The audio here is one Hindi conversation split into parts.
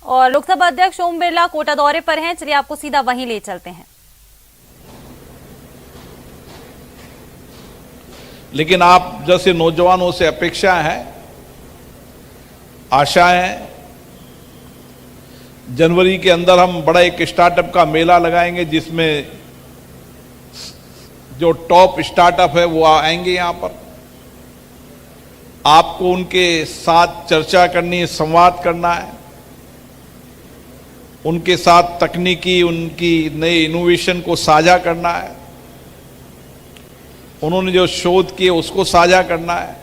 और लोकसभा अध्यक्ष ओम बिरला कोटा दौरे पर हैं, चलिए आपको सीधा वहीं ले चलते हैं। लेकिन आप जैसे नौजवानों से अपेक्षा है, आशा है, जनवरी के अंदर हम बड़ा एक स्टार्टअप का मेला लगाएंगे जिसमें जो टॉप स्टार्टअप है वो आएंगे यहां पर। आपको उनके साथ चर्चा करनी है, संवाद करना है, उनके साथ तकनीकी, उनकी नए इनोवेशन को साझा करना है, उन्होंने जो शोध किए उसको साझा करना है,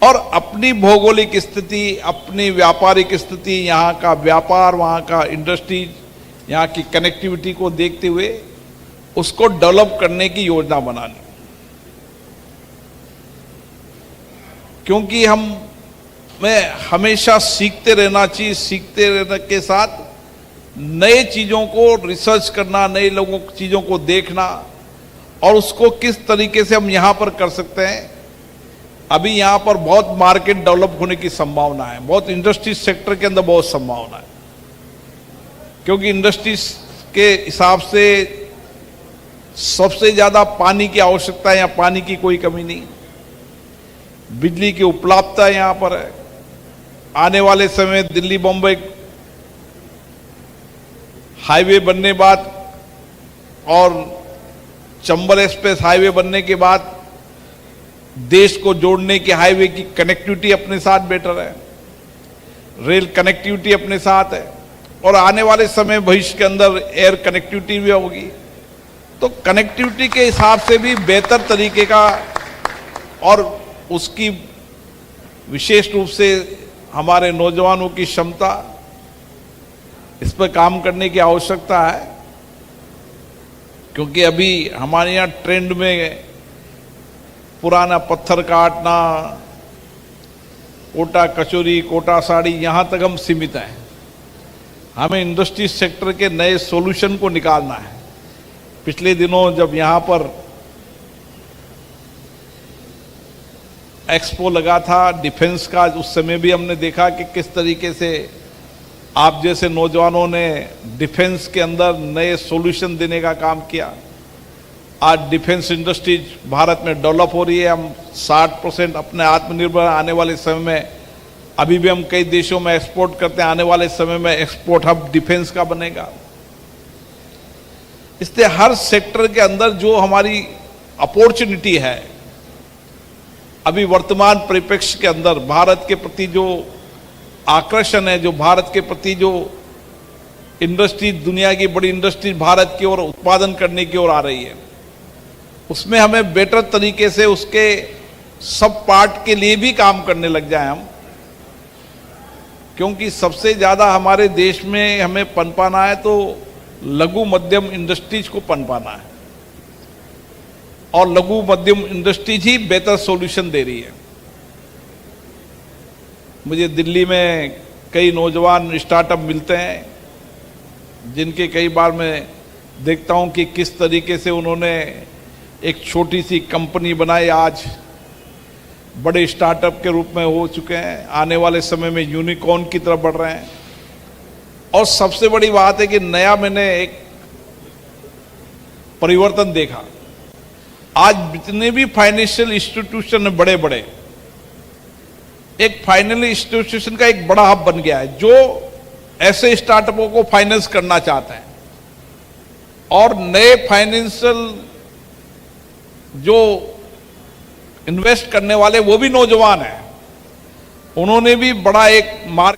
और अपनी भौगोलिक स्थिति, अपनी व्यापारिक स्थिति, यहाँ का व्यापार, वहाँ का इंडस्ट्रीज, यहाँ की कनेक्टिविटी को देखते हुए उसको डेवलप करने की योजना बनानी। क्योंकि हमें हमेशा सीखते रहना चाहिए, सीखते रहने के साथ नए चीज़ों को रिसर्च करना, नए लोगों चीज़ों को देखना, और उसको किस तरीके से हम यहाँ पर कर सकते हैं। अभी यहाँ पर बहुत मार्केट डेवलप होने की संभावना है, बहुत इंडस्ट्री सेक्टर के अंदर बहुत संभावना है, क्योंकि इंडस्ट्रीज के हिसाब से सबसे ज़्यादा पानी की आवश्यकता है, यहाँ पानी की कोई कमी नहीं, बिजली की उपलब्धता यहाँ पर है। आने वाले समय दिल्ली बम्बई हाईवे बनने बाद और चंबल एक्सप्रेस हाईवे बनने के बाद देश को जोड़ने के हाईवे की कनेक्टिविटी अपने साथ बेटर है, रेल कनेक्टिविटी अपने साथ है, और आने वाले समय भविष्य के अंदर एयर कनेक्टिविटी भी होगी। तो कनेक्टिविटी के हिसाब से भी बेहतर तरीके का, और उसकी विशेष रूप से हमारे नौजवानों की क्षमता, इस पर काम करने की आवश्यकता है। क्योंकि अभी हमारे यहाँ ट्रेंड में पुराना पत्थर काटना, कोटा कचौरी, कोटा साड़ी, यहाँ तक हम सीमित हैं। हमें इंडस्ट्री सेक्टर के नए सॉल्यूशन को निकालना है। पिछले दिनों जब यहाँ पर एक्सपो लगा था डिफेंस का, उस समय भी हमने देखा कि किस तरीके से आप जैसे नौजवानों ने डिफेंस के अंदर नए सॉल्यूशन देने का काम किया। आज डिफेंस इंडस्ट्रीज भारत में डेवलप हो रही है। हम 60% अपने आत्मनिर्भर आने वाले समय में, अभी भी हम कई देशों में एक्सपोर्ट करते हैं, आने वाले समय में एक्सपोर्ट हब डिफेंस का बनेगा। इसलिए हर सेक्टर के अंदर जो हमारी अपॉर्चुनिटी है, अभी वर्तमान परिप्रेक्ष्य के अंदर भारत के प्रति जो आकर्षण है, जो भारत के प्रति जो इंडस्ट्री, दुनिया की बड़ी इंडस्ट्री भारत की ओर उत्पादन करने की ओर आ रही है, उसमें हमें बेटर तरीके से उसके सब पार्ट के लिए भी काम करने लग जाए हम। क्योंकि सबसे ज़्यादा हमारे देश में हमें पनपाना है तो लघु मध्यम इंडस्ट्रीज को पनपाना है, और लघु मध्यम इंडस्ट्रीज ही बेहतर सॉल्यूशन दे रही है। मुझे दिल्ली में कई नौजवान स्टार्टअप मिलते हैं जिनके कई बार मैं देखता हूं कि किस तरीके से उन्होंने एक छोटी सी कंपनी बनाई, आज बड़े स्टार्टअप के रूप में हो चुके हैं, आने वाले समय में यूनिकॉर्न की तरफ बढ़ रहे हैं। और सबसे बड़ी बात है कि नया मैंने एक परिवर्तन देखा। आज जितने भी फाइनेंशियल इंस्टीट्यूशन है बड़े बड़े, एक फाइनेंशियल इंस्टीट्यूशन का एक बड़ा हब बन गया है जो ऐसे स्टार्टअपों को फाइनेंस करना चाहते हैं। और नए फाइनेंशियल जो इन्वेस्ट करने वाले वो भी नौजवान हैं, उन्होंने भी बड़ा एक मार्ग